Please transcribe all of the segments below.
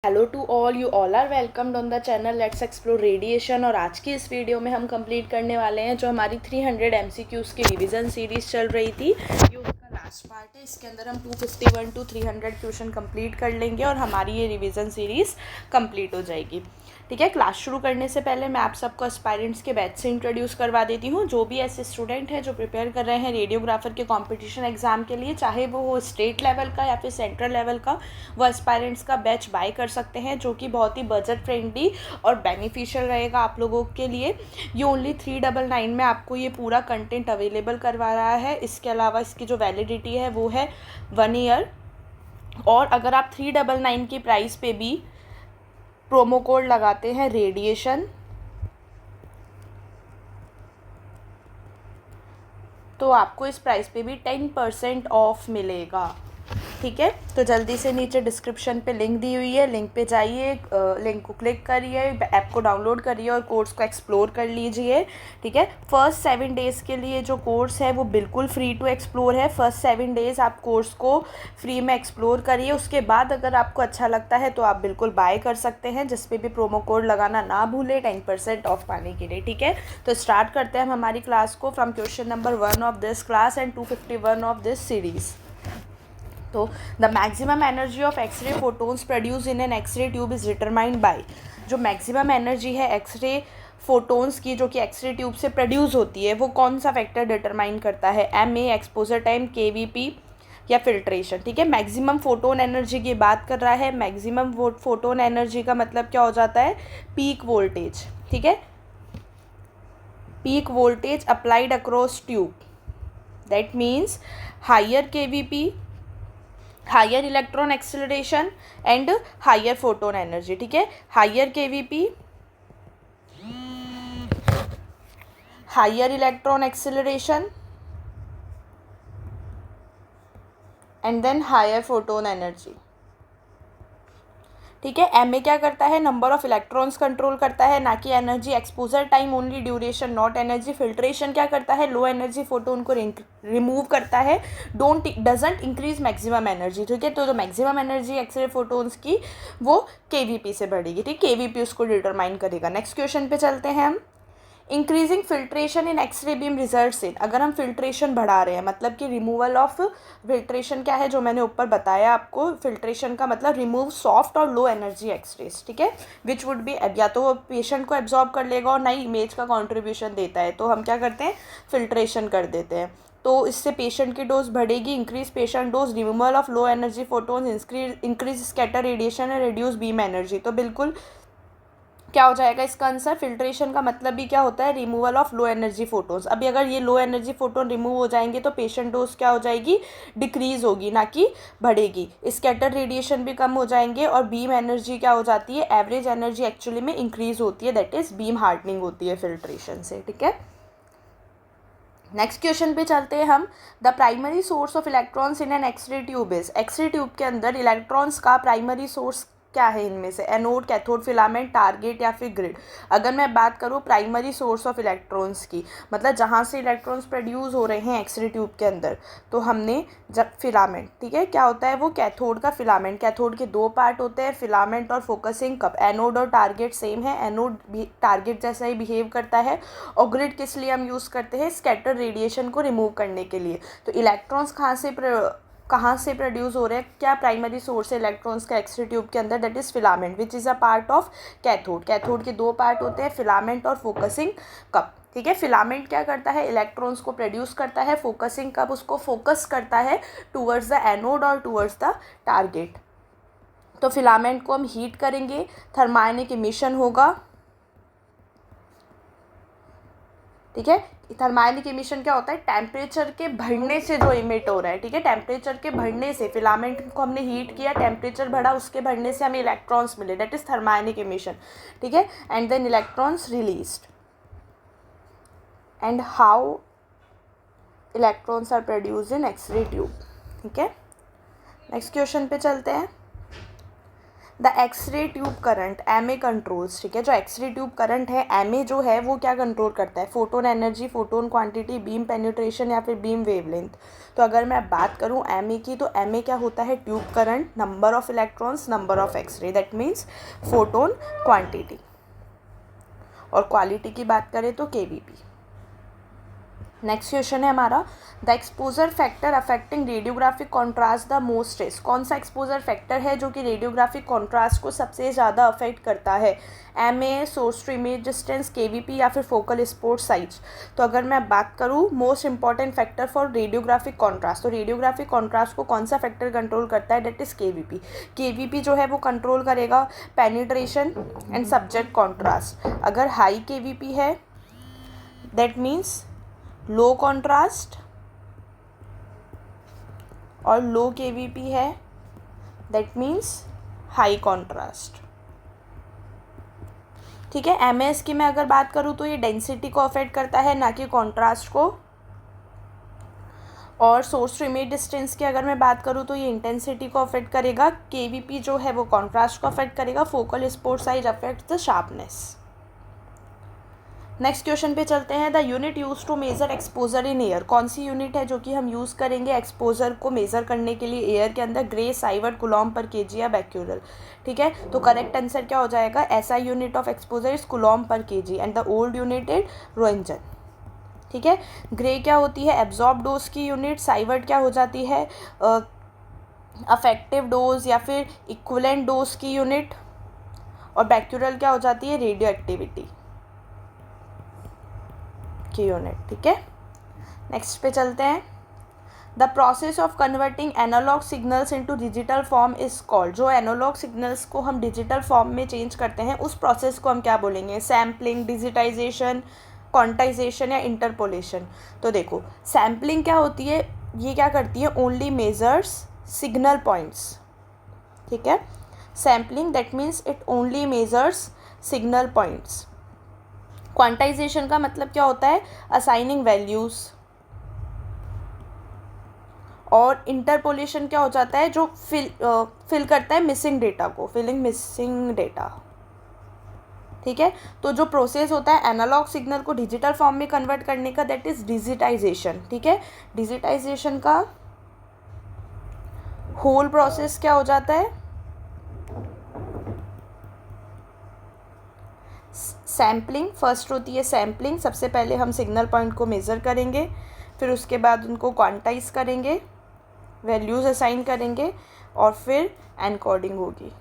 Hello to all, you all are welcomed on the channel let's explore radiation. और आज की इस video में हम कंप्लीट करने वाले हैं जो हमारी 300 MCQs की रिवीजन सीरीज़ चल रही थी। ये उसका लास्ट पार्ट है। इसके अंदर हम 251 to 300 क्वेश्चन कंप्लीट कर लेंगे और हमारी ये रिवीजन सीरीज़ कंप्लीट हो जाएगी। ठीक है, क्लास शुरू करने से पहले मैं आप सबको एस्पायरेंट्स के बैच से इंट्रोड्यूस करवा देती हूँ। जो भी ऐसे स्टूडेंट हैं जो प्रिपेयर कर रहे हैं रेडियोग्राफर के कंपटीशन एग्ज़ाम के लिए, चाहे वो हो स्टेट लेवल का या फिर सेंट्रल लेवल का, वो एस्पायरेंट्स का बैच बाय कर सकते हैं, जो कि बहुत ही बजट फ्रेंडली और बेनिफिशियल रहेगा आप लोगों के लिए। ये ओनली 399 में आपको ये पूरा कंटेंट अवेलेबल करवा रहा है। इसके अलावा इसकी जो वैलिडिटी है वो है 1 ईयर। और अगर आप 399 की प्राइस पे भी प्रोमो कोड लगाते हैं रेडिएशन, तो आपको इस प्राइस पे भी 10% ऑफ मिलेगा। ठीक है, तो जल्दी से नीचे डिस्क्रिप्शन पे लिंक दी हुई है, लिंक पे जाइए, लिंक को क्लिक करिए, ऐप को डाउनलोड करिए और कोर्स को एक्सप्लोर कर लीजिए। ठीक है, फर्स्ट 7 डेज़ के लिए जो कोर्स है वो बिल्कुल फ्री टू एक्सप्लोर है। फर्स्ट 7 डेज़ आप कोर्स को फ्री में एक्सप्लोर करिए। उसके बाद अगर आपको अच्छा लगता है तो आप बिल्कुल बाय कर सकते हैं, जिस पे भी प्रोमो कोड लगाना ना भूलें 10% ऑफ पाने के लिए। ठीक है, तो स्टार्ट करते हैं हम हमारी क्लास को from question number 1 of this class and 251 of this series. तो the maximum energy of X-ray photons produce in an x ray tube is determined by. जो मैक्सिमम एनर्जी है एक्सरे फोटोन्स की जो कि एक्सरे ट्यूब से produce होती है, वो कौन सा फैक्टर डिटरमाइन करता है? MA, एक्सपोजर टाइम, KVP या फिल्ट्रेशन। ठीक है, मैक्सिमम फोटोन एनर्जी की बात कर रहा है। मैक्सिमम फोटोन एनर्जी का मतलब क्या हो जाता है? Peak voltage. ठीक है, peak voltage applied across tube, that means higher KVP, higher electron acceleration and higher photon energy. ठीक है, higher KVP, higher electron acceleration and then higher photon energy. ठीक है, MA क्या करता है? नंबर ऑफ इलेक्ट्रॉन्स कंट्रोल करता है, ना कि energy. Exposure time only duration not energy. Filtration क्या करता है? लो एनर्जी फोटोन को रिमूव करता है, डजंट इंक्रीज मैक्सिमम एनर्जी। ठीक है, तो जो मैक्सिमम एनर्जी एक्सरे फोटोन्स की वो KVP से बढ़ेगी। ठीक, KVP उसको डिटरमाइन करेगा। नेक्स्ट क्वेश्चन पे चलते हैं हम। Increasing filtration in x-ray beam results in, अगर हम फिल्ट्रेशन बढ़ा रहे हैं मतलब कि रिमूवल ऑफ फिल्ट्रेशन क्या है जो मैंने ऊपर बताया आपको। फिल्ट्रेशन का मतलब रिमूव सॉफ्ट और लो एनर्जी एक्सरेज। ठीक है, विच वुड बी, या तो वो पेशेंट को एब्जॉर्ब कर लेगा और नई इमेज का कॉन्ट्रीब्यूशन देता है, तो हम क्या करते हैं? फिल्ट्रेशन कर देते हैं। तो इससे पेशेंट की डोज बढ़ेगी, increase patient dose, removal of low energy photons, increase scatter radiation and reduce beam energy. तो बिल्कुल क्या हो जाएगा इसका आंसर? फिल्ट्रेशन का मतलब भी क्या होता है? Removal of low energy photons. अभी अगर ये लो एनर्जी फोटोन रिमूव हो जाएंगे तो पेशेंट डोज क्या हो जाएगी? डिक्रीज होगी, ना कि बढ़ेगी। स्कैटर रेडिएशन भी कम हो जाएंगे और बीम एनर्जी क्या हो जाती है? एवरेज एनर्जी एक्चुअली में इंक्रीज होती है, दैट इज बीम हार्डनिंग होती है फिल्ट्रेशन से। ठीक है, नेक्स्ट क्वेश्चन पे चलते हैं हम। The primary source of electrons in an x ray tube is, x-ray tube के अंदर इलेक्ट्रॉन्स का प्राइमरी सोर्स क्या है? इनमें से एनोड, कैथोड, फिलामेंट, टारगेट या फिर ग्रिड। अगर मैं बात करूँ प्राइमरी सोर्स ऑफ इलेक्ट्रॉन्स की, मतलब जहाँ से इलेक्ट्रॉन्स प्रोड्यूस हो रहे हैं एक्सरे ट्यूब के अंदर, तो हमने जब फिलामेंट, ठीक है, क्या होता है वो? कैथोड का फिलामेंट। कैथोड के 2 पार्ट होते हैं, फिलामेंट और फोकसिंग कप। एनोड और टारगेट सेम है, एनोड भी टारगेट जैसा ही बिहेव करता है। और ग्रिड किस लिए हम यूज़ करते हैं? स्कैटर रेडिएशन को रिमूव करने के लिए। तो इलेक्ट्रॉन्स कहाँ से प्रोड्यूस हो रहे हैं? क्या प्राइमरी सोर्स है इलेक्ट्रॉन्स का एक्सरे ट्यूब के अंदर? That is filament which is a part of cathode. Cathode के 2 पार्ट होते हैं, फिलामेंट और फोकसिंग कप। ठीक है, फिलामेंट क्या करता है? इलेक्ट्रॉन्स को प्रोड्यूस करता है। फोकसिंग कप उसको फोकस करता है टूवर्ड्स द एनोड और टूवर्ड्स द टारगेट। तो फिलामेंट को हम हीट करेंगे, थर्मायनिक इमिशन होगा। ठीक है, थर्माइलिक इमिशन क्या होता है? टेम्परेचर के बढ़ने से जो इमिट हो रहा है। ठीक है, टेम्परेचर के बढ़ने से, फिलामेंट को हमने हीट किया, टेम्परेचर बढ़ा, उसके बढ़ने से हमें इलेक्ट्रॉन्स मिले, दैट इज थर्माइलिक इमिशन। ठीक है, and then electrons released. And how electrons are produced in x-ray tube. ठीक है, नेक्स्ट क्वेश्चन पे चलते हैं। The x-ray tube current M A controls, ठीक है, जो एक्सरे ट्यूब करंट है एम ए जो है वो क्या कंट्रोल करता है, photon energy, photon quantity, beam penetration या फिर बीम वेवलेंथ। तो अगर मैं बात करूँ एम ए की, तो एम ए क्या होता है, tube current, number of electrons, number of x-ray, that means photon quantity. और क्वालिटी की बात करें तो केवीपी। नेक्स्ट क्वेश्चन है हमारा, the exposure factor affecting radiographic contrast the most is, कौन सा एक्सपोजर फैक्टर है जो कि रेडियोग्राफिक कॉन्ट्रास्ट को सबसे ज़्यादा अफेक्ट करता है, M A, source to image distance, KVP या फिर फोकल स्पोर्ट साइज। तो अगर मैं बात करूँ most important factor for radiographic contrast, तो रेडियोग्राफिक कॉन्ट्रास्ट को कौन सा फैक्टर कंट्रोल करता है, दैट इज़ केवीपी। केवीपी जो है वो कंट्रोल करेगा पेनिट्रेशन एंड सब्जेक्ट कॉन्ट्रास्ट। अगर हाई केवीपी है दैट मीन्स लो कॉन्ट्रास्ट, और लो केवीपी है दैट मीन्स हाई कॉन्ट्रास्ट, ठीक है। एमएस की मैं अगर बात करूँ तो ये डेंसिटी को अफेक्ट करता है, ना कि कॉन्ट्रास्ट को। और सोर्स टू इमेज डिस्टेंस की अगर मैं बात करूँ तो ये इंटेंसिटी को अफेक्ट करेगा, केवीपी जो है वो कॉन्ट्रास्ट को अफेक्ट करेगा, focal spot size affect the sharpness. Next question पे चलते हैं, the unit use to measure exposure in air, कौन सी यूनिट है जो कि हम यूज़ करेंगे एक्सपोजर को मेज़र करने के लिए एयर के अंदर, gray, sievert, coulomb per kg या बैक्यूरल, ठीक है। तो करेक्ट आंसर क्या हो जाएगा, SI unit of exposure is coulomb per kg and the old unit is roentgen, ठीक है। ग्रे क्या होती है, एब्जॉर्ब डोज की यूनिट, साइवर्ट क्या हो जाती है, अफेक्टिव डोज या फिर इक्विवेलेंट डोज की यूनिट, और बैक्यूरल क्या हो जाती है, रेडियो एक्टिविटी की यूनिट, ठीक है। नेक्स्ट पे चलते हैं, the process of converting analog signals into digital form is called, जो एनालॉग सिग्नल्स को हम डिजिटल फॉर्म में चेंज करते हैं उस प्रोसेस को हम क्या बोलेंगे, सैम्पलिंग, डिजिटाइजेशन, क्वांटाइजेशन या इंटरपोलेशन। तो देखो सैम्पलिंग क्या होती है, ये क्या करती है, ओनली मेजर्स सिग्नल पॉइंट्स, ठीक है। Sampling that means it only measures signal points. Quantization का मतलब क्या होता है, असाइनिंग वैल्यूज़। और इंटरपोलेशन क्या हो जाता है, जो फिल करता है मिसिंग डेटा को, फिलिंग मिसिंग डेटा, ठीक है। तो जो प्रोसेस होता है एनालॉग सिग्नल को डिजिटल फॉर्म में कन्वर्ट करने का, दैट इज डिजिटाइजेशन, ठीक है। डिजिटाइजेशन का होल प्रोसेस क्या हो जाता है, सैम्पलिंग फर्स्ट होती है। सैम्पलिंग सबसे पहले हम सिग्नल पॉइंट को मेज़र करेंगे, फिर उसके बाद उनको क्वांटाइज करेंगे, वैल्यूज़ असाइन करेंगे, और फिर एनकोडिंग होगी,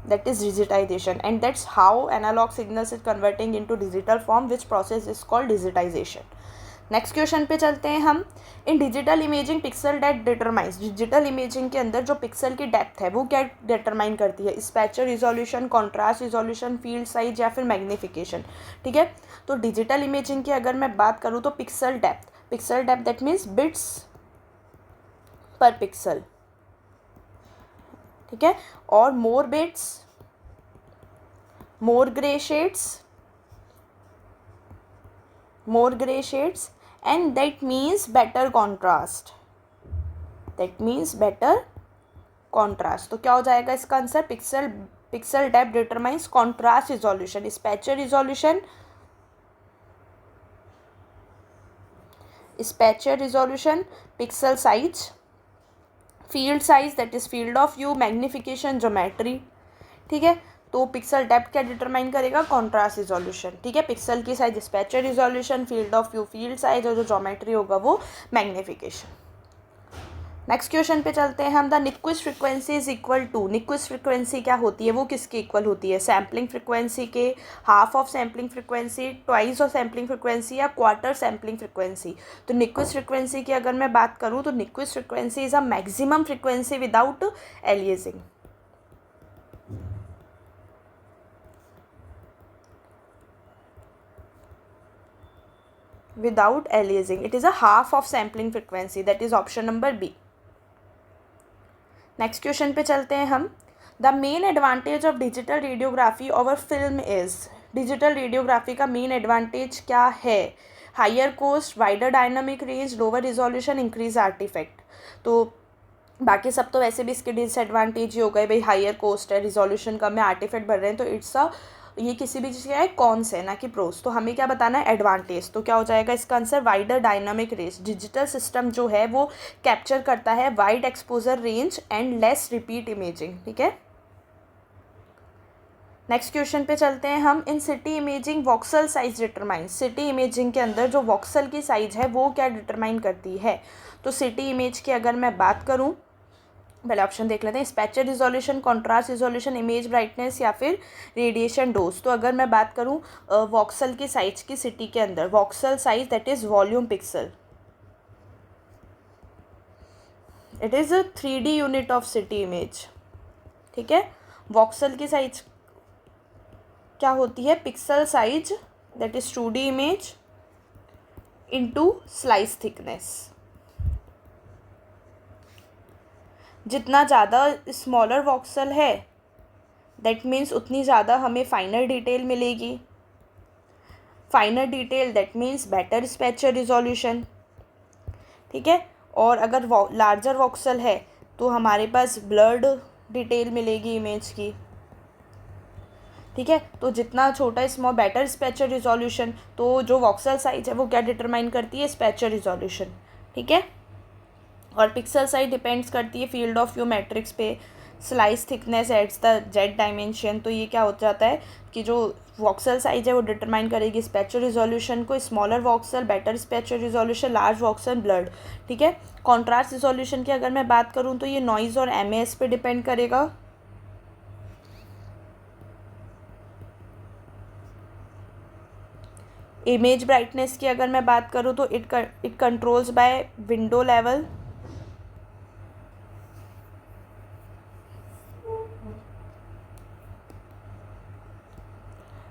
that is digitization and that's how analog signals is converting into digital form, which process is called digitization. Next question पे चलते हैं हम, in digital imaging pixel depth determines, digital imaging के अंदर जो पिक्सल की डेप्थ है वो क्या डिटरमाइन करती है, spatial resolution, contrast resolution, field size या फिर मैग्नीफिकेशन, ठीक है। तो डिजिटल इमेजिंग की अगर मैं बात करूँ तो pixel depth that means bits per pixel, ठीक है। और more bits, more grey shades and that means better contrast, तो क्या हो जाएगा इसका answer, pixel depth determines contrast resolution, spatial resolution, pixel size, field size that is field of view, magnification, geometry, ठीक है। तो पिक्सल डेप्थ क्या determine करेगा, कॉन्ट्रास्ट रिजोल्यूशन, ठीक है। पिक्सल की size spatial resolution, field of view field size, और जो ज्योमेट्री होगा वो मैग्नीफिकेशन। नेक्स्ट क्वेश्चन पे चलते हैं हम, the Nyquist frequency is equal to, Nyquist frequency क्या होती है, वो किसके इक्वल होती है, सैम्पलिंग फ्रिक्वेंसी के, half of sampling frequency, twice of sampling frequency या क्वार्टर सैम्पलिंग फ्रिक्वेंसी। तो निक्विस्ट फ्रिक्वेंसी की अगर मैं बात करूँ तो Nyquist frequency is a maximum frequency without aliasing, without aliasing, it is a half of sampling frequency, that is option number B. Next question पे चलते हैं हम, the main advantage of digital radiography over film is, digital radiography का main advantage क्या है, higher cost, wider dynamic range, lower resolution, increase artifact. तो बाकी सब तो वैसे भी इसके डिसएडवांटेज ही हो गए भाई, हायर कॉस्ट है, रिजोल्यूशन कम है, आर्टिफैक्ट बढ़ रहे हैं, तो इट्स अ ये किसी भी चीज़ का है कॉन्स है ना कि प्रोस। तो हमें क्या बताना है, एडवांटेज। तो क्या हो जाएगा इसका answer, wider dynamic range. Digital system जो है वो कैप्चर करता है wide exposure range and less repeat imaging. ठीक है, नेक्स्ट क्वेश्चन पे चलते हैं हम। इन city imaging voxel size determine. City imaging के अंदर जो वॉक्सल की साइज है वो क्या डिटरमाइन करती है। तो सिटी इमेज की अगर मैं बात करूँ, पहले ऑप्शन देख लेते हैं, spatial resolution, contrast resolution, image brightness या फिर रेडिएशन डोज। तो अगर मैं बात करूँ वॉक्सल की साइज की सिटी के अंदर, voxel size that is volume pixel, it is a 3D unit of CT image. ठीक है, वॉक्सल की साइज क्या होती है, pixel size that is 2D image into slice thickness. जितना ज़्यादा स्मॉलर वॉक्सल है दैट मीन्स उतनी ज़्यादा हमें फाइनर डिटेल मिलेगी। Finer detail that means better spatial resolution. ठीक है, और अगर लार्जर वॉक्सल है तो हमारे पास ब्लर्ड डिटेल मिलेगी इमेज की। ठीक है, तो जितना छोटा स्मॉल बेटर स्पेक्चर रिजोल्यूशन, तो जो वॉक्सल साइज है वो क्या डिटरमाइन करती है, स्पेक्चर रिजोल्यूशन। ठीक है, और पिक्सल साइज डिपेंड्स करती है फील्ड ऑफ व्यू मैट्रिक्स पे। Slice thickness adds the Z dimension. तो ये क्या हो जाता है कि जो वॉक्सल साइज है वो डिटरमाइन करेगी स्पेक्चर रिजोल्यूशन को। Smaller voxel better spatial resolution, large voxel blurred. ठीक है, कॉन्ट्रास्ट रिजोल्यूशन की अगर मैं बात करूँ तो ये नॉइज़ और एमएएस पे डिपेंड करेगा। इमेज ब्राइटनेस की अगर मैं बात करूँ तो it controls by window level.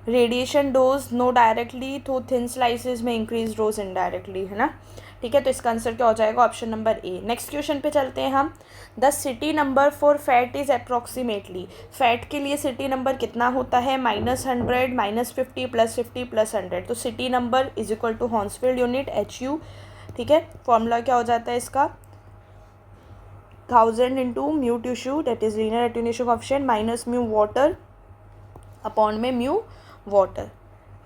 Radiation dose no directly, तो थिन स्लाइसेस में इंक्रीज डोज इनडायरेक्टली, है ना। ठीक है, तो इसका आंसर क्या हो जाएगा, option number A. Next question पे चलते हैं हम। The city number for fat is approximately. Fat के लिए सिटी नंबर कितना होता है, -100, -50, +50, +100। तो CT number is equal to Hounsfield unit HU। ठीक है, फॉर्मूला क्या हो जाता है इसका, 1000 into mu tissue that is linear attenuation coefficient minus mu water upon में म्यू वाटर।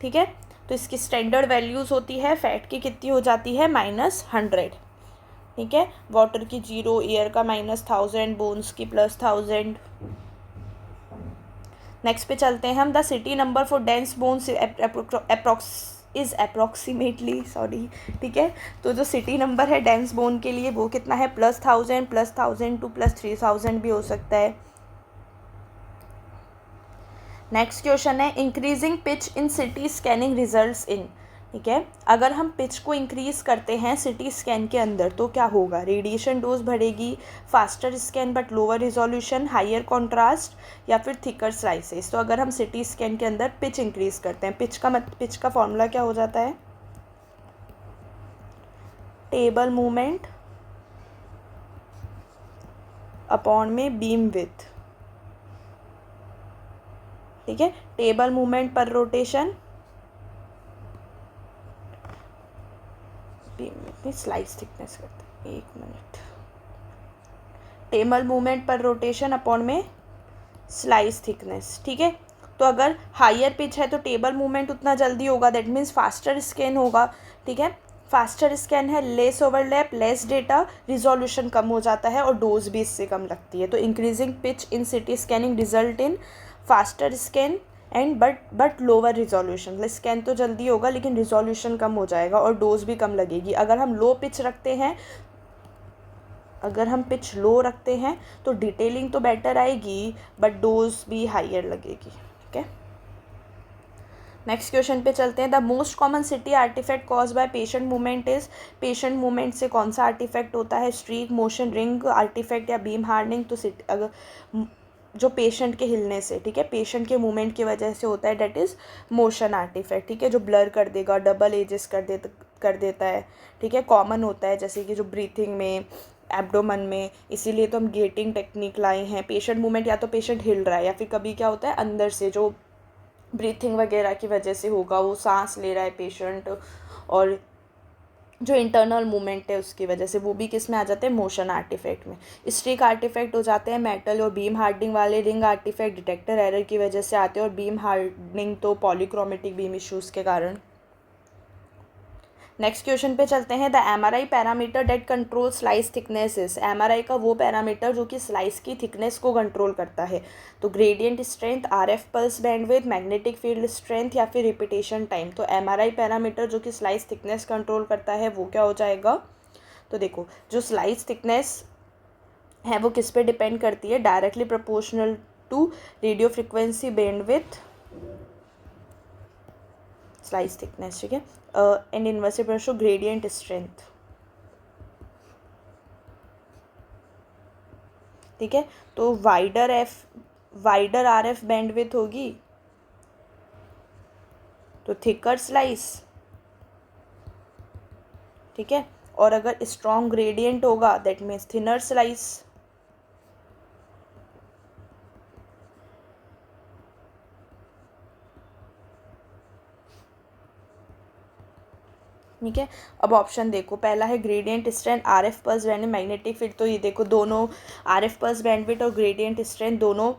ठीक है, तो इसकी स्टैंडर्ड वैल्यूज़ होती है, फैट की कितनी हो जाती है, -100। ठीक है, वाटर की 0, एयर का -1000, बोन्स की +1000। नेक्स्ट पे चलते हैं हम। The city number for dense bones is approximately, sorry. ठीक है, तो जो सिटी नंबर है डेंस बोन के लिए वो कितना है, +1000, +1000 टू +3000 भी हो सकता है। नेक्स्ट क्वेश्चन है, increasing pitch in city scanning results in. ठीक है, अगर हम पिच को इंक्रीज करते हैं सिटी स्कैन के अंदर तो क्या होगा, रेडिएशन डोज बढ़ेगी, faster scan but lower resolution, higher contrast या फिर थिकर स्लाइसेस। तो अगर हम सिटी स्कैन के अंदर पिच इंक्रीज करते हैं, पिच का फॉर्मूला क्या हो जाता है, टेबल मूवमेंट अपॉन में बीम विड्थ। ठीक है, टेबल मूवमेंट पर रोटेशन, स्लाइस थिकनेस करते हैं, 1 मिनट, टेबल मूवमेंट पर रोटेशन अपॉन में स्लाइस थिकनेस। ठीक है, तो अगर हायर पिच है तो टेबल मूवमेंट उतना जल्दी होगा, दैट मीन्स फास्टर स्कैन होगा। ठीक है, फास्टर स्कैन है, less overlap, less data, resolution कम हो जाता है और डोज भी इससे कम लगती है। तो increasing pitch in city scanning result in faster scan and but lower resolution. Scan तो जल्दी होगा लेकिन रिजोल्यूशन कम हो जाएगा और डोज भी कम लगेगी। अगर हम पिच लो रखते हैं तो डिटेलिंग तो बेटर आएगी बट डोज भी हायर लगेगी। ठीक है, नेक्स्ट क्वेश्चन पे चलते हैं। The most common CT artifact cause by patient movement is. Patient movement से कौन सा आर्टिफैक्ट होता है, स्ट्रीक, मोशन, रिंग आर्टिफैक्ट या बीम हार्डनिंग। तो सिटी अगर जो पेशेंट के हिलने से, ठीक है, पेशेंट के मूवमेंट की वजह से होता है, डेट इज़ मोशन आर्टिफैक्ट। ठीक है, जो ब्लर कर देगा, डबल एजेस कर देता है। ठीक है, कॉमन होता है जैसे कि जो ब्रीथिंग में, एब्डोमन में, इसीलिए तो हम गेटिंग टेक्निक लाए हैं। पेशेंट मूवमेंट या तो पेशेंट हिल रहा है या फिर कभी क्या होता है अंदर से जो ब्रीथिंग वगैरह की वजह से होगा, वो सांस ले रहा है पेशेंट और जो इंटरनल मूवमेंट है उसकी वजह से, वो भी किस में आ जाते हैं, मोशन आर्टिफैक्ट में। स्ट्रिक आर्टिफैक्ट हो जाते हैं मेटल और बीम हार्डनिंग वाले। रिंग आर्टिफैक्ट डिटेक्टर एरर की वजह से आते हैं, और बीम हार्डनिंग तो पॉलीक्रोमेटिक बीम इश्यूज़ के कारण। नेक्स्ट क्वेश्चन पे चलते हैं। The MRI parameter that control slice thicknesses. MRI का वो पैरामीटर जो कि स्लाइस की थिकनेस को कंट्रोल करता है। तो gradient strength, RF pulse bandwidth, magnetic field strength या फिर रिपीटेशन टाइम। तो एमआरआई पैरामीटर जो कि स्लाइस थिकनेस कंट्रोल करता है वो क्या हो जाएगा। तो देखो, जो स्लाइस थिकनेस है वो किस पे डिपेंड करती है, directly proportional to radio frequency bandwidth slice thickness, ठीक है, and inversely proportional gradient strength, ठीक है। तो वाइडर आरएफ बैंडविड्थ होगी तो थिकर स्लाइस, ठीक है, और अगर स्ट्रॉन्ग ग्रेडियंट होगा दैट मीन्स थिनर स्लाइस। ठीक है, अब ऑप्शन देखो, पहला है gradient strength, RF pulse band, magnetic field. तो ये देखो, दोनों आरएफ पल्स बैंडविड्थ और ग्रेडियंट स्ट्रेंथ दोनों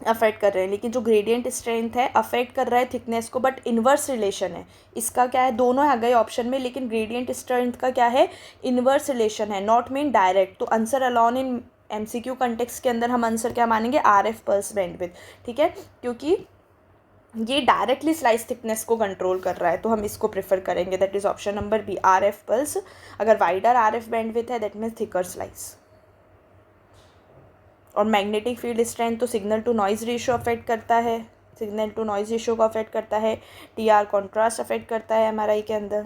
अफेक्ट कर रहे हैं, लेकिन जो ग्रेडियंट स्ट्रेंथ है अफेक्ट कर रहा है थिकनेस को, बट इन्वर्स रिलेशन है इसका। क्या है, दोनों आ गए ऑप्शन में, लेकिन ग्रेडियंट स्ट्रेंथ का क्या है, इन्वर्स रिलेशन है, नॉट मीन डायरेक्ट। तो आंसर अलॉन इन एमसीक्यू कंटेक्स्ट के अंदर हम आंसर क्या मानेंगे, आरएफ पल्स बैंडविड्थ, ठीक है, क्योंकि ये डायरेक्टली स्लाइस थिकनेस को कंट्रोल कर रहा है, तो हम इसको प्रेफर करेंगे, that is option number B, RF pulse. अगर वाइडर आरएफ बैंडविड्थ है दैट मीन्स थिकर स्लाइस। और मैग्नेटिक फील्ड स्ट्रेंथ तो signal to noise ratio affect करता है, सिग्नल टू नॉइज रेशियो को अफेक्ट करता है। टीआर कॉन्ट्रास्ट अफेक्ट करता है एमआरआई के अंदर,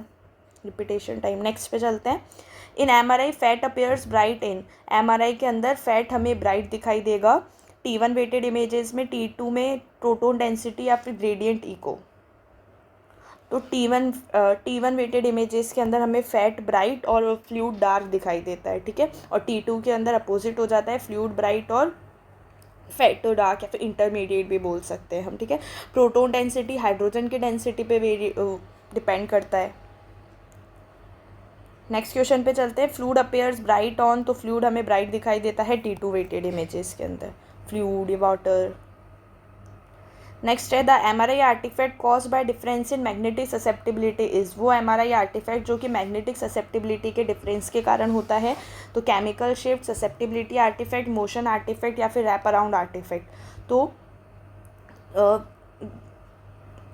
रिपीटेशन टाइम। नेक्स्ट पे चलते हैं। In MRI fat appears bright in. MRI के अंदर फैट हमें ब्राइट दिखाई देगा T1 वेटेड इमेजेस में, T2 में प्रोटोन डेंसिटी या फिर ग्रेडियंट इको। तो T1 वेटेड इमेजेस के अंदर हमें फैट ब्राइट और फ्लूइड डार्क दिखाई देता है, ठीक है, और T2 के अंदर अपोजिट हो जाता है, फ्लूइड ब्राइट और फैट डार्क या फिर इंटरमीडिएट भी बोल सकते हैं हम, ठीक है। प्रोटोन डेंसिटी हाइड्रोजन की डेंसिटी पे डिपेंड करता है। नेक्स्ट क्वेश्चन पे चलते हैं। फ्लूइड अपीयर्स ब्राइट ऑन, तो फ्लूइड हमें ब्राइट दिखाई देता है T2 वेटेड इमेजेस के अंदर, फ्लूइड वाटर। नेक्स्ट है, the MRI artifact cause by difference in magnetic susceptibility is. वो एमआरआई आर्टिफैक्ट जो कि मैग्नेटिक ससेप्टिबिलिटी के डिफरेंस के कारण होता है। तो chemical shift, susceptibility artifact, motion artifact या फिर रैप अराउंड आर्टिफैक्ट। तो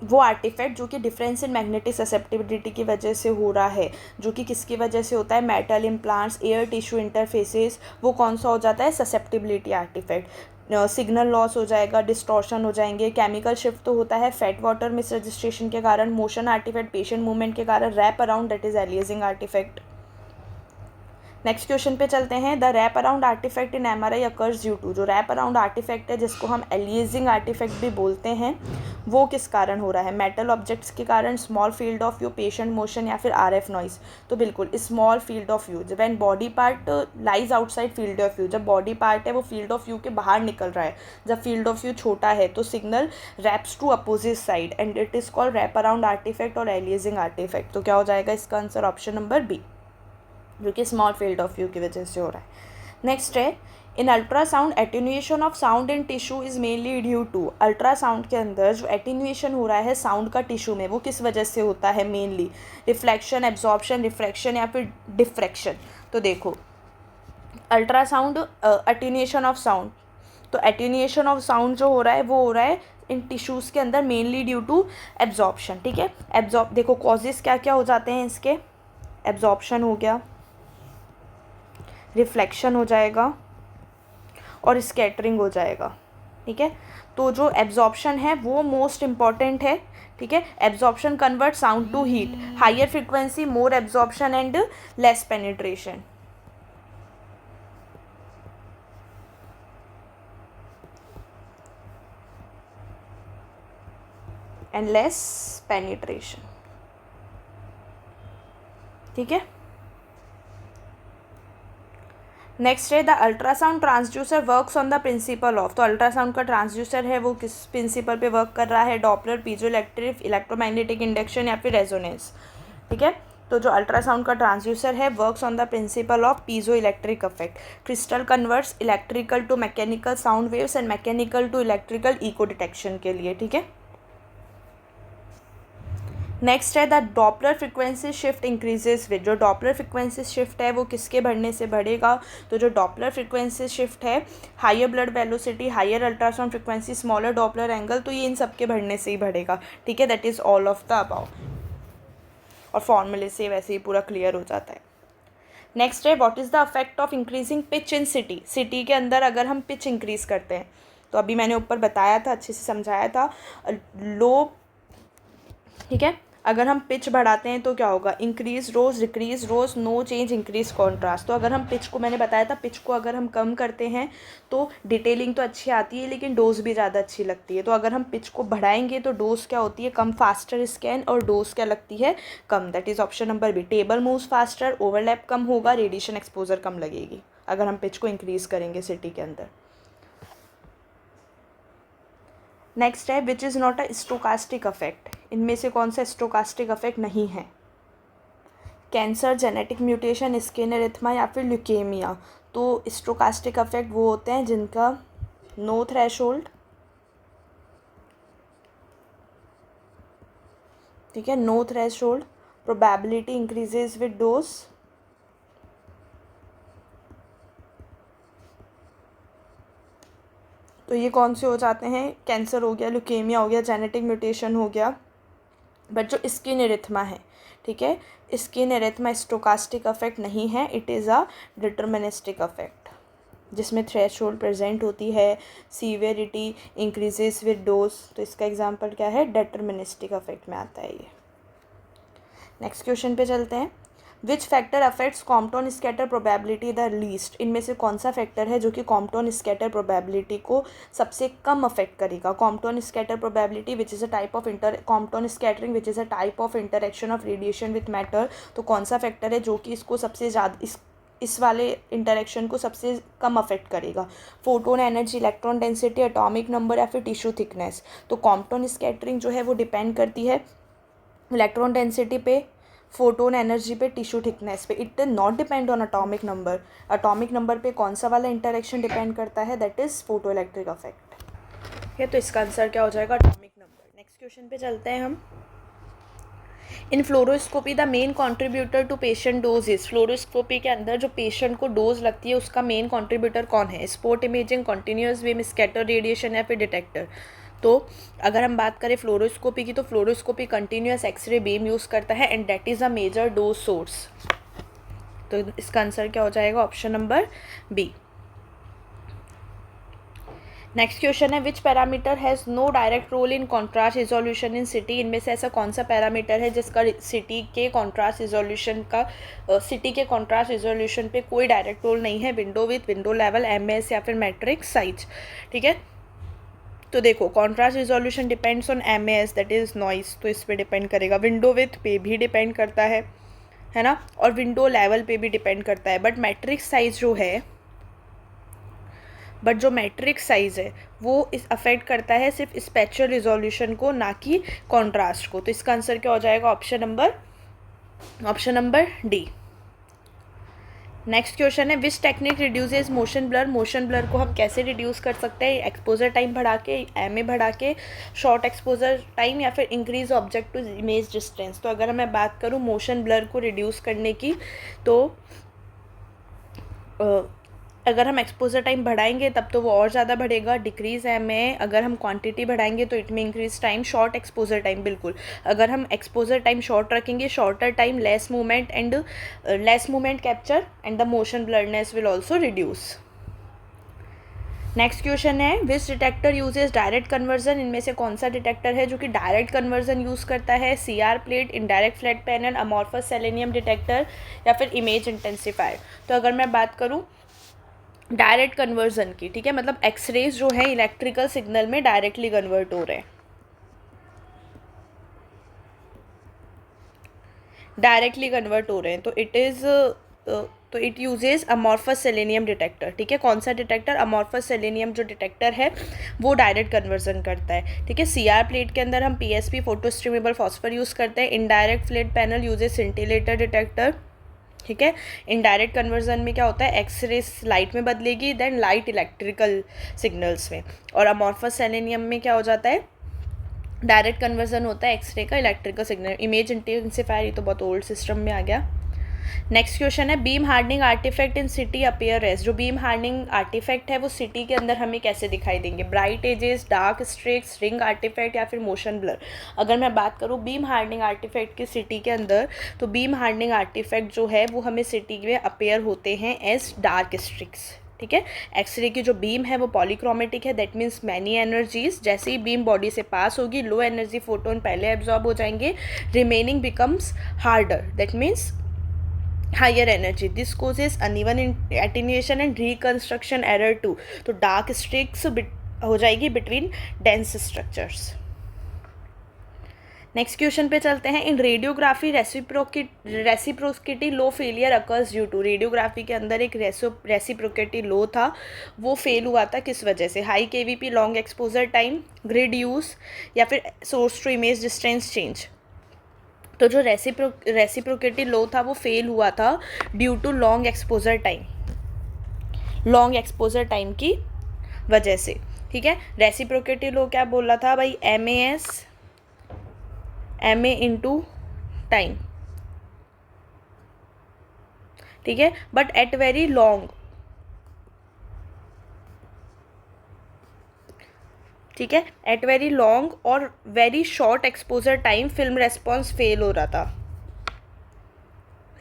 वो आर्टिफैक्ट जो कि डिफरेंस इन मैग्नेटिक ससेप्टिबिलिटी की वजह से हो रहा है, जो कि किसकी वजह से होता है, metal implants, air tissue interfaces, वो कौन सा हो जाता है, ससेप्टिबिलिटी आर्टिफैक्ट। सिग्नल लॉस हो जाएगा, डिस्टॉर्शन हो जाएंगे। केमिकल शिफ्ट तो होता है फैट वाटर मिस रजिस्ट्रेशन के कारण। मोशन आर्टिफैक्ट पेशेंट मूवमेंट के कारण। Wrap around that is aliasing artifact. Next question पे चलते हैं। The wrap around artifact in MRI occurs due to. जो रैप अराउंड आर्टिफैक्ट है जिसको हम एलियासिंग आर्टिफैक्ट भी बोलते हैं, वो किस कारण हो रहा है, मेटल ऑब्जेक्ट्स के कारण, small field of view, patient motion या फिर आरएफ नॉइज। तो बिल्कुल स्मॉल फील्ड ऑफ व्यू, जब when body part lies outside field of view, जब बॉडी पार्ट है वो फील्ड ऑफ व्यू के बाहर निकल रहा है, जब फील्ड ऑफ व्यू छोटा है तो signal wraps to opposite side and it is called wrap around artifact और एलियासिंग आर्टिफैक्ट। तो क्या हो जाएगा इसका आंसर, ऑप्शन नंबर बी, जो कि स्मॉल फील्ड ऑफ व्यू की वजह से हो रहा है। नेक्स्ट है, in ultrasound attenuation of sound in tissue is mainly due to. Ultrasound के अंदर जो एटेन्यूएशन हो रहा है साउंड का टिश्यू में, वो किस वजह से होता है मेनली, रिफ्लेक्शन, एब्जॉर्प्शन, रिफ्रैक्शन या फिर डिफ्रैक्शन। तो देखो, अल्ट्रासाउंड एटेन्यूएशन ऑफ साउंड, तो एटेन्यूएशन ऑफ साउंड जो हो रहा है वो हो रहा है इन टिश्यूज़ के अंदर मेनली ड्यू टू एब्जॉर्प्शन, ठीक है। देखो कॉजेस क्या क्या हो जाते हैं इसके, एब्जॉर्प्शन हो गया, रिफ्लेक्शन हो जाएगा और स्कैटरिंग हो जाएगा, ठीक है। तो जो एब्जॉर्प्शन है वो मोस्ट इम्पॉर्टेंट है, ठीक है। Absorption convert sound to heat, higher frequency more absorption and less penetration. And less penetration, ठीक है। नेक्स्ट है, the ultrasound transducer works on the principle of. तो अल्ट्रासाउंड का ट्रांसड्यूसर है वो किस प्रिंसिपल पे वर्क कर रहा है, Doppler, piezoelectric, electromagnetic induction या फिर रेजोनेंस, ठीक है। तो जो अल्ट्रासाउंड का ट्रांसड्यूसर है works on the principle of piezoelectric effect. Crystal converts electrical to mechanical sound waves and mechanical to electrical echo detection के लिए. ठीक है. नेक्स्ट है the Doppler frequency shift increases with. जो डॉपलर फ्रिक्वेंसी शिफ्ट है वो किसके बढ़ने से बढ़ेगा? तो जो डॉपलर फ्रिक्वेंसी शिफ्ट है, higher blood velocity, higher ultrasound frequency, smaller Doppler angle, तो ये इन सब के बढ़ने से ही बढ़ेगा. ठीक है. That is all of the above. और फॉर्मूले से वैसे ही पूरा क्लियर हो जाता है. नेक्स्ट है what is the effect of increasing pitch in city. City के अंदर अगर हम पिच इंक्रीज़ करते हैं, तो अभी मैंने ऊपर बताया था, अच्छे से समझाया था. लो, ठीक है, अगर हम पिच बढ़ाते हैं तो क्या होगा? इंक्रीज रोज, डिक्रीज रोज, नो चेंज, इंक्रीज कॉन्ट्रास्ट. तो अगर हम पिच को, मैंने बताया था, पिच को अगर हम कम करते हैं तो डिटेलिंग तो अच्छी आती है लेकिन डोज भी ज़्यादा अच्छी लगती है. तो अगर हम पिच को बढ़ाएंगे तो डोज क्या होती है? कम, फास्टर स्कैन, और डोज क्या लगती है? कम. That is option number B. Table moves faster, overlap कम होगा, रेडिएशन एक्सपोजर कम लगेगी अगर हम पिच को इंक्रीज़ करेंगे सिटी के अंदर. नेक्स्ट है which is not a stochastic affect. इनमें से कौन सा स्टोकास्टिक अफेक्ट नहीं है? Cancer, genetic mutation, skin erythema या फिर ल्यूकेमिया. तो स्टोकास्टिक अफेक्ट वो होते हैं जिनका नो थ्रेशोल्ड, ठीक है, no threshold, probability increases with dose, तो ये कौन से हो जाते हैं? कैंसर हो गया, ल्यूकेमिया हो गया, जेनेटिक म्यूटेशन हो गया. बट जो स्किन एरिथमा है, ठीक है, स्किन एरिथमा स्टोकास्टिक अफेक्ट नहीं है. It is a deterministic affect जिसमें थ्रेशोल्ड प्रेजेंट होती है, सीवियरिटी इंक्रीजेस विद डोज. तो इसका एग्जांपल क्या है? डिटर्मिनिस्टिक अफेक्ट में आता है ये. नेक्स्ट क्वेश्चन पे चलते हैं. Which factor affects Compton scatter probability the least. इनमें से कौन सा फैक्टर है जो कि कॉम्पटन स्कैटर प्रोबेबिलिटी को सबसे कम अफेक्ट करेगा? Compton scatter probability which is a type of Compton scattering which is a type of interaction of radiation with matter. तो कौन सा फैक्टर है जो कि इसको सबसे ज़्यादा, इस वाले इंटरेक्शन को सबसे कम अफेक्ट करेगा? Photon energy, electron density, atomic number या फिर टिश्यू थिकनेस. तो कॉम्पटन स्कैटरिंग जो है वो डिपेंड करती है इलेक्ट्रॉन डेंसिटी पे, फोटोन एनर्जी पे, टिश्यू थिकनेस पे. It not depend on atomic number. Atomic number पे कौन सा वाला इंटरेक्शन डिपेंड करता है? That is photo electric affect. है, तो इसका आंसर क्या हो जाएगा? Atomic number. नेक्स्ट क्वेश्चन पे चलते हैं हम. In fluoroscopy the main contributor to patient dose is. Fluoroscopy के अंदर जो पेशेंट को डोज लगती है उसका मेन कॉन्ट्रीब्यूटर कौन है? Spot imaging, continuous beam, scatter radiation या फिर डिटेक्टर. तो अगर हम बात करें फ्लोरोस्कोपी की, तो fluoroscopy continuous X-ray beam use करता है and that is a major dose source. तो इसका आंसर क्या हो जाएगा? Option number B. Next question है which parameter has no direct role in contrast resolution in CT. इनमें से ऐसा कौन सा पैरामीटर है जिसका सिटी के कॉन्ट्रास्ट रिजोल्यूशन पे कोई डायरेक्ट रोल नहीं है? Window with, window level, MS या फिर मैट्रिक्स साइज. ठीक है, तो देखो contrast resolution depends on MS, that is noise, तो इस पर डिपेंड करेगा. विंडो विथ पे भी डिपेंड करता है ना, और विंडो लेवल पे भी डिपेंड करता है. बट मैट्रिक्स साइज है वो इस अफेक्ट करता है सिर्फ स्पेक्ट्रल रिजोल्यूशन को, ना कि कॉन्ट्रास्ट को. तो इसका आंसर क्या हो जाएगा? Option number D. Next question है which technique reduces motion blur. Motion blur को हम कैसे रिड्यूस कर सकते हैं? एक्सपोजर टाइम बढ़ा के, एमए बढ़ा के, शॉर्ट एक्सपोजर टाइम, या फिर increase object to image distance. तो अगर मैं बात करूँ मोशन ब्लर को रिड्यूस करने की, तो अगर हम एक्सपोजर टाइम बढ़ाएंगे तब तो वो और ज़्यादा बढ़ेगा. Decrease MA. अगर हम क्वांटिटी बढ़ाएंगे तो इट में increase time. Short exposure time, बिल्कुल, अगर हम एक्सपोजर टाइम शॉर्ट रखेंगे, shorter time, less movement capture and the motion blurness will also reduce. Next question है विच डिटेक्टर यूजेस डायरेक्ट कन्वर्जन. इनमें से कौन सा डिटेक्टर है जो कि डायरेक्ट कन्वर्जन यूज़ करता है? CR plate, indirect flat panel, amorphous selenium detector या फिर इमेज इंटेंसिफायर. तो अगर मैं बात करूँ डायरेक्ट कन्वर्जन की, ठीक है, मतलब एक्सरेज जो है इलेक्ट्रिकल सिग्नल में डायरेक्टली कन्वर्ट हो रहे हैं, तो इट इज़ तो it uses amorphous selenium detector, ठीक है। कौन सा डिटेक्टर? अमॉर्फस सेलेनियम जो डिटेक्टर है वो डायरेक्ट कन्वर्जन करता है, ठीक है। सीआर प्लेट के अंदर हम पीएसपी फोटो स्ट्रीमेबल फॉस्फर यूज़ करते हैं। Indirect flat panel uses scintillator detector, ठीक है। इनडायरेक्ट कन्वर्जन में क्या होता है, एक्सरे लाइट में बदलेगी, देन लाइट इलेक्ट्रिकल सिग्नल्स में। और अमॉर्फस सेलेनियम में क्या हो जाता है, डायरेक्ट कन्वर्जन होता है एक्सरे का इलेक्ट्रिकल सिग्नल। इमेज इंटेंसिफायर, ये तो बहुत ओल्ड सिस्टम में आ गया। नेक्स्ट क्वेश्चन है beam hardening artifact in CT appear as. जो बीम हार्डनिंग आर्टिफैक्ट है वो सिटी के अंदर हमें कैसे दिखाई देंगे? Bright edges, dark streaks, ring artifact या फिर मोशन ब्लर। अगर मैं बात करूँ बीम हार्डनिंग आर्टिफैक्ट की सिटी के अंदर, तो बीम हार्डनिंग आर्टिफैक्ट जो है वो हमें सिटी में अपीयर होते हैं एज डार्क स्ट्रिक्स, ठीक है। एक्सरे की जो बीम है वो पॉलीक्रोमेटिक है, दैट मीन्स मैनी एनर्जीज। जैसे ही बीम बॉडी से पास होगी, लो एनर्जी फोटोन पहले एब्जॉर्ब हो जाएंगे, remaining becomes harder, that means higher energy. This causes uneven attenuation and reconstruction error too. तो डार्क स्ट्रिक्स हो जाएगी between dense structures. Next question पे चलते हैं। In radiography reciprocity law failure occurs due to. Radiography के अंदर एक reciprocity law था, वो फेल हुआ था किस वजह से? High kVp, long exposure time, grid use या फिर source to image distance change. तो जो रेसिप्रोसिटी लो था वो फेल हुआ था due to long exposure time, long exposure time की वजह से, ठीक है। रेसिप्रोसिटी लो क्या बोला था भाई? एम ए इंटू टाइम, ठीक है। बट एट वेरी लॉन्ग, ठीक है, एट वेरी लॉन्ग और very short exposure time film response fail हो रहा था।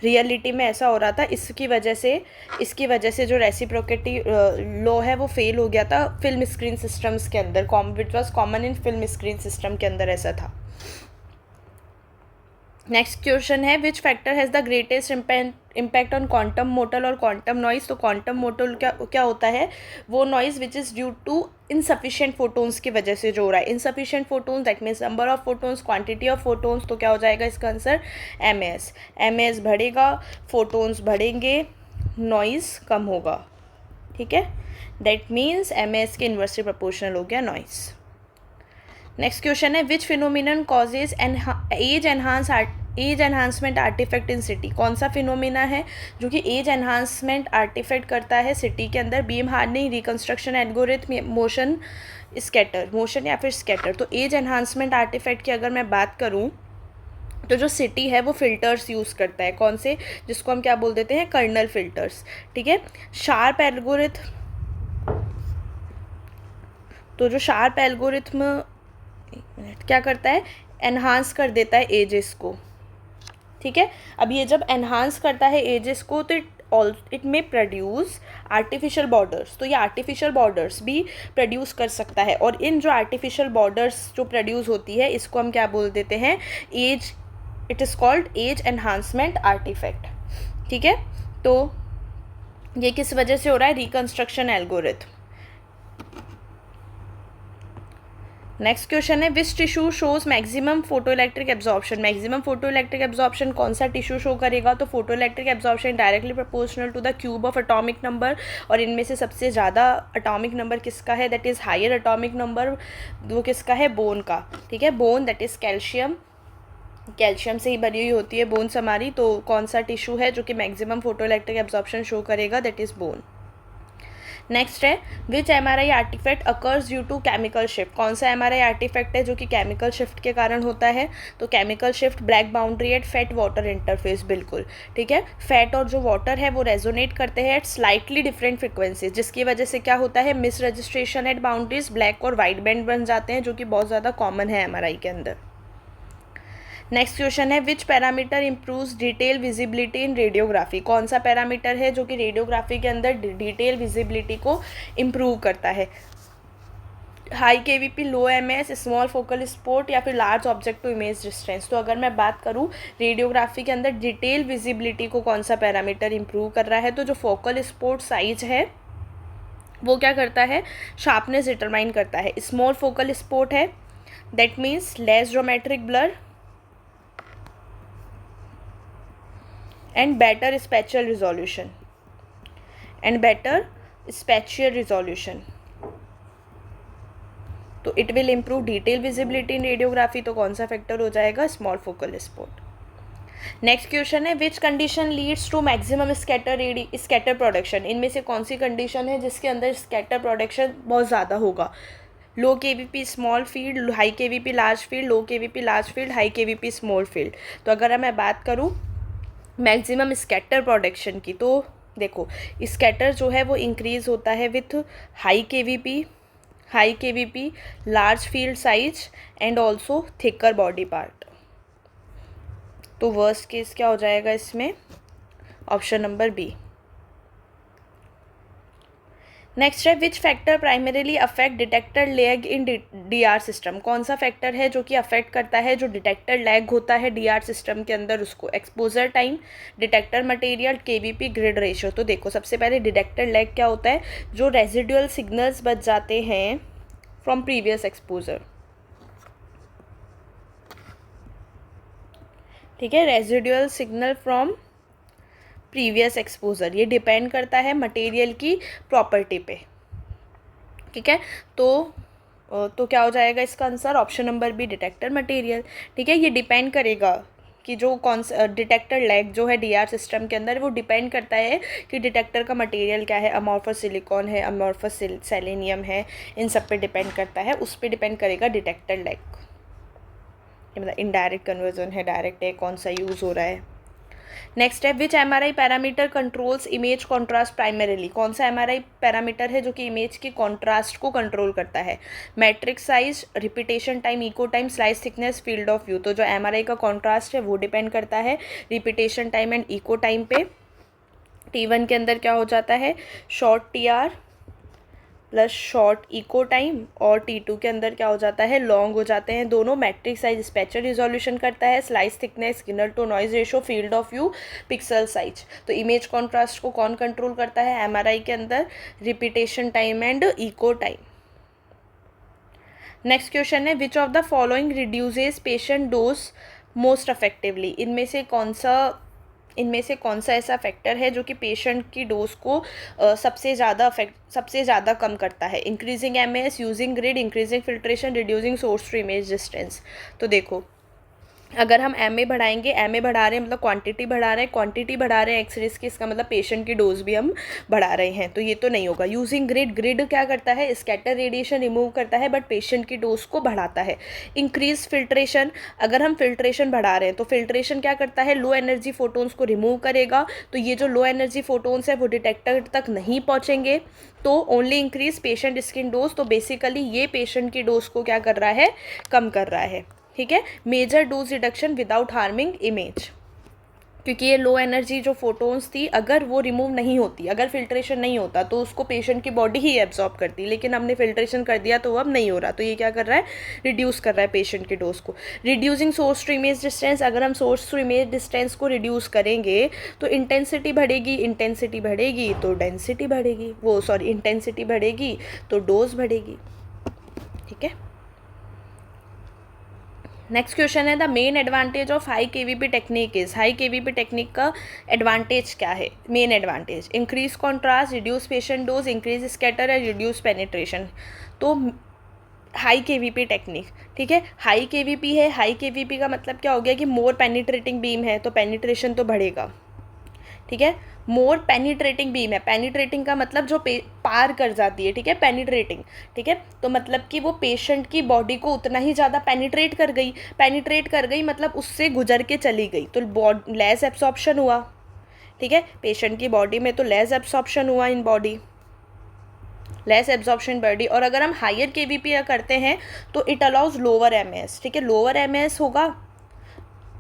रियलिटी में ऐसा हो रहा था, इसकी वजह से जो रेसिप्रोसिटी लॉ है वो फेल हो गया था फिल्म स्क्रीन सिस्टम्स के अंदर, which was common in film screen system के अंदर ऐसा था। नेक्स्ट क्वेश्चन है which factor has the greatest impact on quantum mottle और क्वांटम नॉइज। तो क्वांटम मोटल क्या होता है? वो noise which is due to insufficient photons की वजह से जो हो रहा है। Insufficient photons that means number of photons, quantity of photons. तो क्या हो जाएगा इसका आंसर? एम एस बढ़ेगा, फोटोन्स बढ़ेंगे, नॉइज कम होगा, ठीक है। दैट मीन्स एम एस के इन्वर्सली प्रोपोर्शनल हो गया नॉइज। नेक्स्ट क्वेश्चन है which phenomenon causes edge enhancement artifact in CT. कौन सा फिनोमिना है जो कि एज एनहांसमेंट आर्टिफैक्ट करता है सिटी के अंदर? Beam hardening, reconstruction algorithm, motion या फिर स्कैटर। तो एज एनहांसमेंट आर्टिफैक्ट की अगर मैं बात करूं तो जो सिटी है वो फिल्टर्स यूज़ करता है। कौन से? जिसको हम क्या बोल देते हैं? कर्नल फिल्टर्स, ठीक है। शार्प एल्गोरिथम, तो जो शार्प एल्गोरिथम क्या करता है? एनहांस कर देता है एजेस को, ठीक है। अब ये जब एनहांस करता है एजेस को तो इट में प्रोड्यूस आर्टिफिशियल बॉर्डर्स। तो ये आर्टिफिशियल बॉर्डर्स भी प्रोड्यूस कर सकता है, और इन जो आर्टिफिशियल बॉर्डर्स जो प्रोड्यूस होती है इसको हम क्या बोल देते हैं? Edge, it is called edge enhancement artifact, ठीक है। तो ये किस वजह से हो रहा है? Reconstruction algorithm. नेक्स्ट क्वेश्चन है which tissue shows maximum photoelectric absorption. Maximum photoelectric absorption कौन सा टिश्यू शो करेगा? तो photoelectric absorption directly proportional to the cube of atomic number, और इनमें से सबसे ज़्यादा एटॉमिक नंबर किसका है? That is higher atomic number, वो किसका है? बोन का, ठीक है। Bone that is calcium, calcium से ही बनी हुई होती है बोन्स हमारी। तो कौन सा टिश्यू है जो कि maximum photoelectric absorption show करेगा? That is bone. नेक्स्ट है which MRI artifact occurs due to chemical shift. कौन सा एमआरआई आर्टिफैक्ट है जो कि केमिकल शिफ्ट के कारण होता है? तो chemical shift, black boundary at fat water interface, बिल्कुल, ठीक है। फैट और जो वाटर है वो रेजोनेट करते हैं एट स्लाइटली डिफरेंट फ्रिक्वेंसीज, जिसकी वजह से क्या होता है? Misregistration at boundaries, black और वाइट बैंड बन जाते हैं, जो कि बहुत ज़्यादा कॉमन है एमआरआई के अंदर। नेक्स्ट क्वेश्चन है which parameter improves detail visibility in radiography. कौन सा पैरामीटर है जो कि रेडियोग्राफी के अंदर डिटेल विजिबिलिटी को इम्प्रूव करता है? High kVp, low MS, small focal spot या फिर large object to image distance. तो अगर मैं बात करूं रेडियोग्राफी के अंदर डिटेल विजिबिलिटी को कौन सा पैरामीटर इम्प्रूव कर रहा है? तो जो फोकल स्पोर्ट साइज है वो क्या करता है? शार्पनेस डिटरमाइन करता है। स्मॉल फोकल स्पोर्ट है, that means less geometric blur and better spatial resolution, and better spatial resolution. तो it will improve detail visibility in radiography. तो कौन सा फैक्टर हो जाएगा? Small focal spot. Next question है which condition leads to maximum scatter production. इनमें से कौन सी कंडीशन है जिसके अंदर स्कैटर प्रोडक्शन बहुत ज़्यादा होगा? Low kVp small field, high kVp large field, low kVp large field, high kVp small field. तो अगर मैं बात करूँ मैक्सिमम स्कैटर प्रोडक्शन की, तो देखो स्कैटर जो है वो इंक्रीज होता है with high kVp, large field size and also thicker body part. तो वर्स्ट केस क्या हो जाएगा इसमें? Option number B. नेक्स्ट है which factor primarily affect detector lag in DR system. कौन सा फैक्टर है जो कि अफेक्ट करता है जो डिटेक्टर लैग होता है डीआर सिस्टम के अंदर उसको? Exposure time, detector material, KVP, grid ratio. तो देखो सबसे पहले डिटेक्टर लैग क्या होता है? जो रेजिडुअल सिग्नल्स बच जाते हैं फ्रॉम प्रीवियस एक्सपोजर, ठीक है, residual signal from previous exposure, ये डिपेंड करता है मटेरियल की प्रॉपर्टी पे, ठीक है। तो क्या हो जाएगा इसका answer? Option number B, detector material, ठीक है। ये डिपेंड करेगा कि जो कौन सा डिटेक्टर लैग जो है डीआर सिस्टम के अंदर वो डिपेंड करता है कि डिटेक्टर का मटेरियल क्या है, अमॉर्फस सिलिकॉन है, अमॉर्फस सेलेनियम है, इन सब पे डिपेंड करता है, उस पर डिपेंड करेगा डिटेक्टर लैग। मतलब इनडायरेक्ट कन्वर्जन है, डायरेक्ट है, कौन सा यूज़ हो रहा है। नेक्स्ट है which MRI parameter controls image contrast primarily. कौन सा एमआरआई पैरामीटर है जो कि इमेज की कॉन्ट्रास्ट को कंट्रोल करता है? Matrix size, repetition time, echo time, slice thickness, field of view. तो जो एमआरआई का कॉन्ट्रास्ट है वो डिपेंड करता है repetition time and echo time पे। T1 के अंदर क्या हो जाता है? Short TR plus short echo time, और T2 के अंदर क्या हो जाता है? लॉन्ग हो जाते हैं दोनों। मैट्रिक साइज स्पेशल रिजोल्यूशन करता है, slice thickness, signal to noise ratio, field of view, pixel size. तो इमेज कॉन्ट्रास्ट को कौन कंट्रोल करता है एमआरआई के अंदर? Repetition time and echo time. Next question है which of the following reduces patient dose most effectively. इनमें से कौन सा ऐसा फैक्टर है जो कि पेशेंट की डोज को सबसे ज़्यादा कम करता है? Increasing MS, using grid, increasing filtration, reducing source to image distance. तो देखो अगर हम एमए बढ़ाएंगे, एमए बढ़ा रहे हैं मतलब क्वांटिटी बढ़ा रहे हैं एक्सरेज की, इसका मतलब पेशेंट की डोज भी हम बढ़ा रहे हैं, तो ये तो नहीं होगा। यूजिंग ग्रिड क्या करता है? स्कैटर रेडिएशन रिमूव करता है बट पेशेंट की डोज को बढ़ाता है। इंक्रीज फिल्ट्रेशन, अगर हम फिल्ट्रेशन बढ़ा रहे हैं तो फिल्ट्रेशन क्या करता है? लो एनर्जी फोटोन्स को रिमूव करेगा, तो ये जो लो एनर्जी फोटोन्स है वो डिटेक्टर तक नहीं पहुँचेंगे, तो only increase patient skin dose. तो बेसिकली ये पेशेंट की डोज को क्या कर रहा है? कम कर रहा है, ठीक है। Major dose reduction without harming image, क्योंकि ये लो एनर्जी जो फोटोन्स थी अगर वो रिमूव नहीं होती, अगर फिल्ट्रेशन नहीं होता तो उसको पेशेंट की बॉडी ही एब्जॉर्ब करती, लेकिन हमने फिल्ट्रेशन कर दिया तो अब नहीं हो रहा, तो ये क्या कर रहा है? रिड्यूस कर रहा है पेशेंट की डोज को। Reducing source to image distance, अगर हम सोर्स टू इमेज डिस्टेंस को रिड्यूस करेंगे तो इंटेंसिटी बढ़ेगी तो डेंसिटी बढ़ेगी, इंटेंसिटी बढ़ेगी तो डोज बढ़ेगी, ठीक है। नेक्स्ट क्वेश्चन है the main advantage of high kVp technique is. High kVp technique का एडवांटेज क्या है? Main advantage increase contrast, reduce patient dose, increase scatter and reduce penetration. तो हाई केवीपी टेक्निक, ठीक है, हाई केवीपी है, high KVP का मतलब क्या हो गया कि मोर पेनिट्रेटिंग बीम है, तो पेनिट्रेशन तो बढ़ेगा, ठीक है। मोर पेनिट्रेटिंग बीम है, पेनिट्रेटिंग का मतलब जो पार कर जाती है, ठीक है, पेनिट्रेटिंग, ठीक है, तो मतलब कि वो पेशेंट की बॉडी को उतना ही ज़्यादा पेनिट्रेट कर गई मतलब उससे गुजर के चली गई, तो लेस एब्सॉर्प्शन हुआ, ठीक है, पेशेंट की बॉडी में तो लेस एब्सॉर्प्शन हुआ in body, less absorption body. और अगर हम हायर केवीपी करते हैं तो इट अलाउज लोअर एमएस, ठीक है, लोअर एमएस होगा,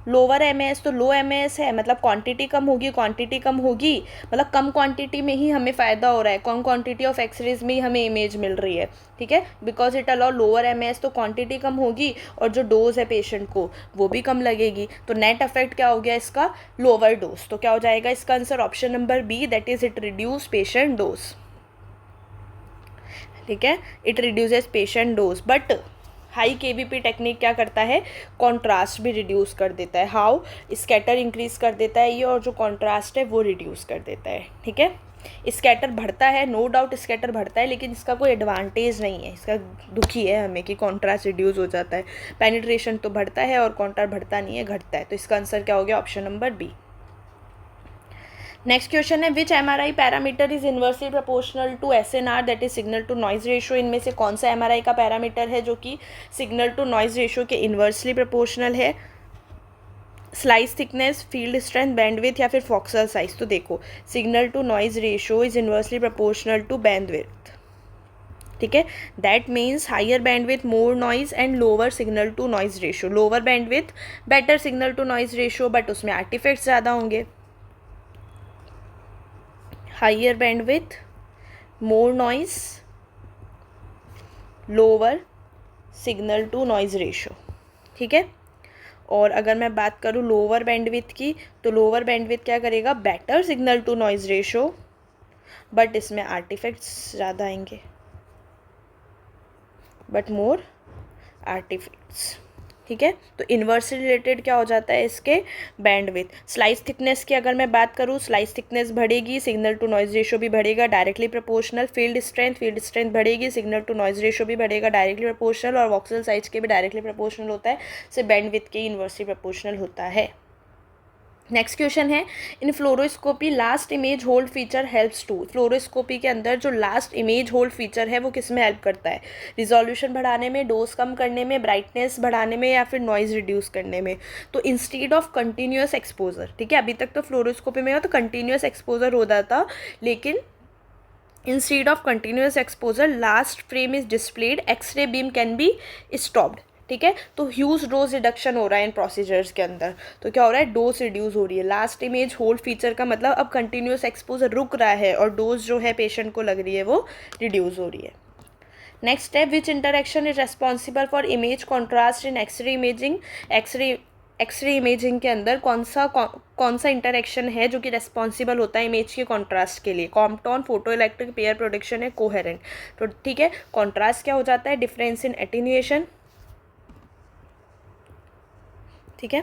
लोअर एमएस तो लो एमएस है मतलब क्वांटिटी कम होगी मतलब कम क्वांटिटी में ही हमें फ़ायदा हो रहा है, कम क्वांटिटी ऑफ एक्सरेज में ही हमें इमेज मिल रही है, ठीक है, because it allow lower MS, तो क्वांटिटी कम होगी और जो डोज है पेशेंट को वो भी कम लगेगी, तो नेट इफेक्ट क्या हो गया इसका? Lower dose. तो क्या हो जाएगा इसका answer? Option number B, that is it reduce patient dose, ठीक है, it reduces patient dose. But high kVp technique क्या करता है? कॉन्ट्रास्ट भी रिड्यूस कर देता है। हाउ? स्कैटर इंक्रीज कर देता है ये, और जो कॉन्ट्रास्ट है वो रिड्यूस कर देता है, ठीक है। स्कैटर बढ़ता है, नो डाउट स्कैटर बढ़ता है, लेकिन इसका कोई एडवांटेज नहीं है, इसका दुखी है हमें कि कॉन्ट्रास्ट रिड्यूस हो जाता है। पेनिट्रेशन तो बढ़ता है और कॉन्ट्रास्ट बढ़ता नहीं है, घटता है। तो इसका आंसर क्या हो गया? Option number B. Next question है which MRI parameter is inversely proportional to SNR that is signal to noise ratio. इनमें से कौन सा एमआरआई का पैरामीटर है जो कि सिग्नल टू नॉइज रेशियो के इन्वर्सली प्रोपोर्शनल है? Slice thickness, field strength, bandwidth या फिर फॉक्सल साइज। तो देखो, signal to noise ratio is inversely proportional to bandwidth, ठीक है। That means higher bandwidth more noise and lower signal to noise ratio. Lower bandwidth better signal to noise ratio, but उसमें artifacts ज़्यादा होंगे। Higher bandwidth more noise lower signal to noise ratio, ठीक है। और अगर मैं बात करूँ लोअर बैंडविड्थ की, तो लोअर बैंडविड्थ क्या करेगा? Better signal to noise ratio, but इसमें आर्टिफैक्ट्स ज़्यादा आएंगे, बट मोर आर्टिफैक्ट्स, ठीक है। तो इन्वर्सली रिलेटेड क्या हो जाता है इसके? बैंडविड्थ। स्लाइस थिकनेस की अगर मैं बात करूँ, स्लाइस थिकनेस बढ़ेगी, सिग्नल टू नॉइज रेशियो भी बढ़ेगा, डायरेक्टली प्रोपोर्शनल। फील्ड स्ट्रेंथ बढ़ेगी, सिग्नल टू नॉइज रेशियो भी बढ़ेगा, डायरेक्टली प्रोपोर्शनल। और वॉक्सल साइज के भी डायरेक्टली प्रोपोर्शनल होता है, से बैंडविड्थ के इन्वर्सली प्रोपोर्शनल होता है। नेक्स्ट क्वेश्चन है in fluoroscopy last image hold feature helps to. Fluoroscopy के अंदर जो लास्ट इमेज होल्ड फीचर है वो किस में हेल्प करता है? रिजोल्यूशन बढ़ाने में, डोज कम करने में, ब्राइटनेस बढ़ाने में, या फिर नॉइज रिड्यूस करने में। तो इंस्टीड ऑफ कंटिन्यूस एक्सपोजर, ठीक है, अभी तक तो फ्लोरोस्कोपी में तो कंटिन्यूस एक्सपोजर होता था, लेकिन instead of continuous exposure last frame is displayed, X-ray beam can be stopped, ठीक है। तो ह्यूज डोज रिडक्शन हो रहा है इन प्रोसीजर्स के अंदर। तो क्या हो रहा है? डोज रिड्यूस हो रही है। लास्ट इमेज होल्ड फीचर का मतलब अब कंटिन्यूस एक्सपोजर रुक रहा है और डोज जो है पेशेंट को लग रही है वो रिड्यूस हो रही है। Next step, which interaction is responsible for image contrast in X-ray imaging. X-ray imaging के अंदर कौन सा इंटरेक्शन है जो कि रेस्पॉन्सिबल होता है इमेज के कॉन्ट्रास्ट के लिए? Compton, photo electric, pair production है, कोहेरेंट। तो ठीक है, कॉन्ट्रास्ट क्या हो जाता है? डिफरेंस इन एटेन्यूएशन, ठीक है।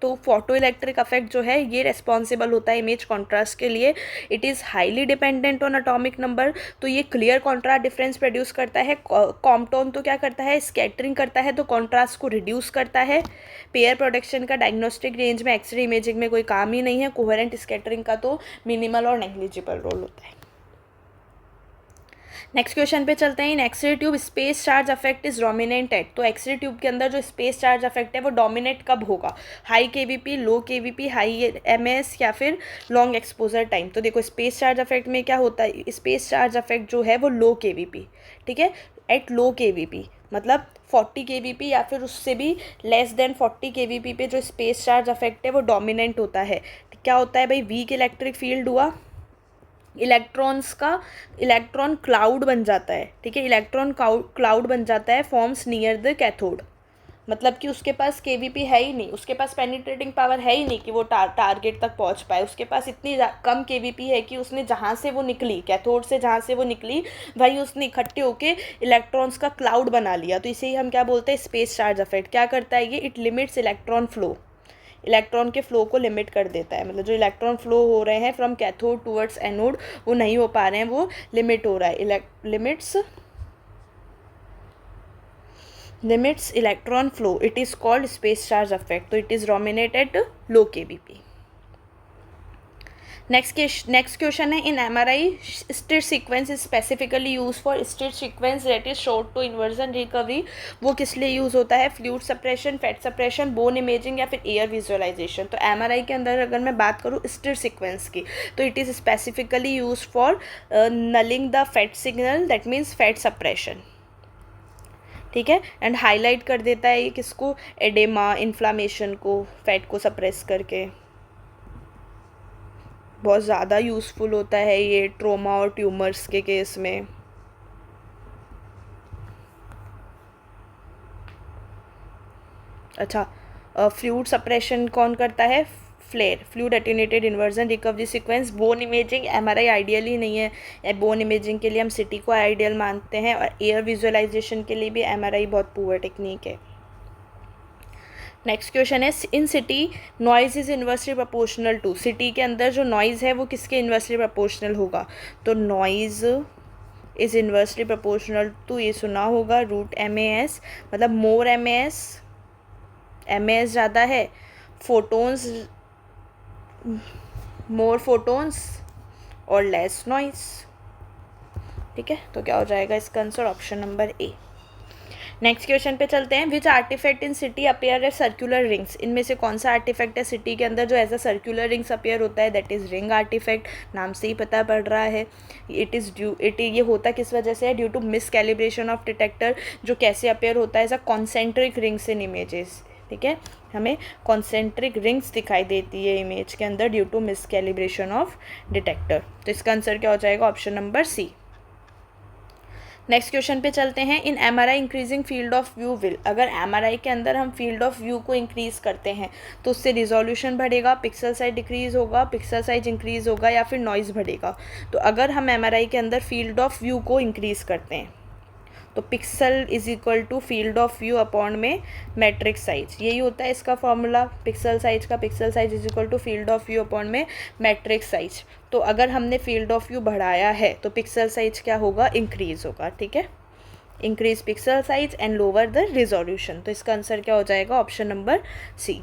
तो फोटो इलेक्ट्रिक इफेक्ट जो है ये रेस्पॉन्सिबल होता है इमेज कॉन्ट्रास्ट के लिए। It is highly dependent on atomic number. तो ये क्लियर कॉन्ट्रास्ट डिफरेंस प्रोड्यूस करता है। कॉम्पटन तो क्या करता है? स्कैटरिंग करता है, तो कॉन्ट्रास्ट को रिड्यूस करता है। पेयर प्रोडक्शन का डायग्नोस्टिक रेंज में एक्सरे इमेजिंग में कोई काम ही नहीं है। कोहेरेंट स्कैटरिंग का तो मिनिमल और नेग्लिजिबल रोल होता है। नेक्स्ट क्वेश्चन पे चलते हैं। In x-ray tube space charge effect is dominant at. तो एक्सरे ट्यूब के अंदर जो स्पेस चार्ज इफेक्ट है वो डोमिनेट कब होगा? हाई केवीपी, लो केवीपी, हाई एमएस या फिर लॉन्ग एक्सपोजर टाइम। तो देखो, स्पेस चार्ज इफेक्ट में क्या होता है? स्पेस चार्ज इफेक्ट जो है वो लो केवीपी, ठीक है, एट लो केवीपी, मतलब 40 केवीपी या फिर उससे भी लेस देन 40 केवीपी पे जो स्पेस चार्ज इफेक्ट है वो डोमिनेंट होता है। क्या होता है भाई? वीक इलेक्ट्रिक फील्ड हुआ, इलेक्ट्रॉन क्लाउड बन जाता है, ठीक है, इलेक्ट्रॉन क्लाउड बन जाता है, फॉर्म्स नियर द कैथोड। मतलब कि उसके पास केवीपी है ही नहीं, उसके पास पेनिट्रेटिंग पावर है ही नहीं कि वो टारगेट तक पहुंच पाए। उसके पास इतनी कम केवीपी है कि उसने जहाँ से वो निकली, कैथोड से जहाँ से वो निकली, भाई उसने इकट्ठे होके इलेक्ट्रॉन्स का क्लाउड बना लिया। तो इसे ही हम क्या बोलते हैं? Space charge effect. क्या करता है ये? It limits electron flow, electron के फ्लो को लिमिट कर देता है। मतलब जो इलेक्ट्रॉन फ्लो हो रहे हैं फ्रॉम कैथोड टूवर्ड्स एनोड वो नहीं हो पा रहे हैं, वो लिमिट हो रहा है। Limits electron flow, it is called space charge effect. तो it is dominate at low kVp. Next question है in MRI STIR sequence is specifically use for STIR sequence that is short tau inversion recovery. वो किस लिए use होता है? Fluid suppression, fat suppression, bone imaging या फिर air visualisation. तो MRI के अंदर अगर मैं बात करूँ स्टिच सीक्वेंस की, तो it is specifically use for nulling the fat signal, that means fat suppression, ठीक है। एंड हाईलाइट कर देता है ये किसको? एडेमा, इन्फ्लामेशन को, फैट को सप्रेस करके। बहुत ज़्यादा यूज़फुल होता है ये ट्रोमा और ट्यूमर्स के केस में। अच्छा, फ्लूइड सप्रेशन कौन करता है? FLAIR, fluid attenuated inversion recovery sequence. Bone imaging MRI ideal ही नहीं है। बोन इमेजिंग के लिए हम सिटी को आइडियल मानते हैं, और एयर विजुअलाइजेशन के लिए भी एमआरआई बहुत पुअर टेक्निक है। नेक्स्ट क्वेश्चन है in CT noise is inversely proportional to, CT के अंदर जो नॉइज़ है वो किसके इन्वर्सली प्रोपोर्शनल होगा, तो noise is inversely proportional to, ये सुना होगा, रूट MAS, मतलब मोर MAS ज़्यादा है, फोटोन्स मोर फोटोन्स और लेस नॉइस। ठीक है, तो क्या हो जाएगा इसका answer, option number A. Next question पे चलते हैं, which artefact in CT appear as circular rings, इनमें से कौन सा आर्टिफैक्ट है सिटी के अंदर जो as a circular rings appear होता है, दैट इज़ रिंग आर्टिफैक्ट, नाम से ही पता पड़ रहा है। ये होता किस वजह से है, due to miscalibration of detector, जो कैसे अपेयर होता है as a concentric rings in images. ठीक है, हमें कॉन्सेंट्रिक रिंग्स दिखाई देती है इमेज के अंदर due to miscalibration of detector, तो इसका आंसर क्या हो जाएगा, option number C. Next question पे चलते हैं, in MRI increasing field of view will, अगर MRI के अंदर हम फील्ड ऑफ व्यू को इंक्रीज़ करते हैं तो उससे रिजोल्यूशन बढ़ेगा, पिक्सल साइज डिक्रीज़ होगा, पिक्सल साइज इंक्रीज़ होगा, या फिर नॉइज़ बढ़ेगा। तो अगर हम MRI के अंदर फील्ड ऑफ व्यू को इंक्रीज़ करते हैं तो pixel is equal to field of view upon में मैट्रिक्स साइज, यही होता है इसका फॉर्मूला पिक्सल साइज का, pixel size is equal to field of view upon में मैट्रिक्स साइज। तो अगर हमने फील्ड ऑफ व्यू बढ़ाया है तो पिक्सल साइज क्या होगा, इंक्रीज होगा। ठीक है, increase pixel size and lower the resolution, तो इसका आंसर क्या हो जाएगा, ऑप्शन नंबर सी।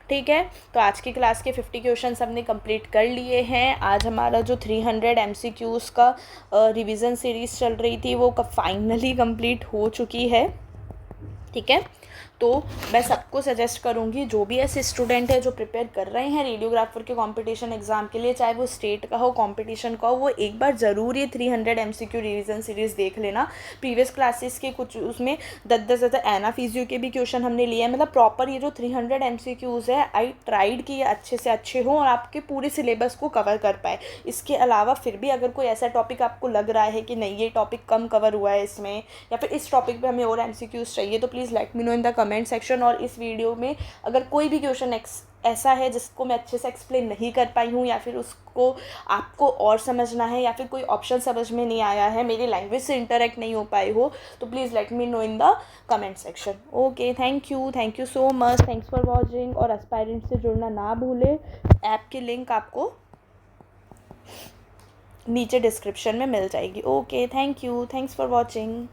ठीक है, तो आज की क्लास के 50 क्वेश्चन हमने कंप्लीट कर लिए हैं। आज हमारा जो 300 MCQs का रिवीजन सीरीज़ चल रही थी वो फाइनली कंप्लीट हो चुकी है। ठीक है, तो मैं सबको सजेस्ट करूँगी, जो भी ऐसे स्टूडेंट है जो प्रिपेयर कर रहे हैं रेडियोग्राफर के कंपटीशन एग्ज़ाम के लिए, चाहे वो स्टेट का हो, कंपटीशन का हो, वो एक बार ज़रूर ये 300 MCQ रिवीजन सीरीज़ देख लेना। प्रीवियस क्लासेस के कुछ उसमें 10 एनाफिजियो के भी क्वेश्चन हमने लिए हैं, मतलब प्रॉपर ये जो 300 MCQs है आई ट्राइड कि ये अच्छे से अच्छे हों और आपके पूरे सिलेबस को कवर कर पाए। इसके अलावा फिर भी अगर कोई ऐसा टॉपिक आपको लग रहा है कि नहीं ये टॉपिक कम कवर हुआ है इसमें, या फिर इस टॉपिक पे हमें और MCQs चाहिए, तो please let me know in the comment section. और इस वीडियो में अगर कोई भी क्वेश्चन ऐसा है जिसको मैं अच्छे से एक्सप्लेन नहीं कर पाई हूँ, या फिर उसको आपको और समझना है, या फिर कोई ऑप्शन समझ में नहीं आया है, मेरी लैंग्वेज से इंटरेक्ट नहीं हो पाए हो, तो please let me know in the comment section. Okay, thank you so much, thanks for watching. और एस्पायरेंट से जुड़ना ना भूलें, ऐप की लिंक आपको नीचे डिस्क्रिप्शन में मिल जाएगी। Okay, thanks for watching.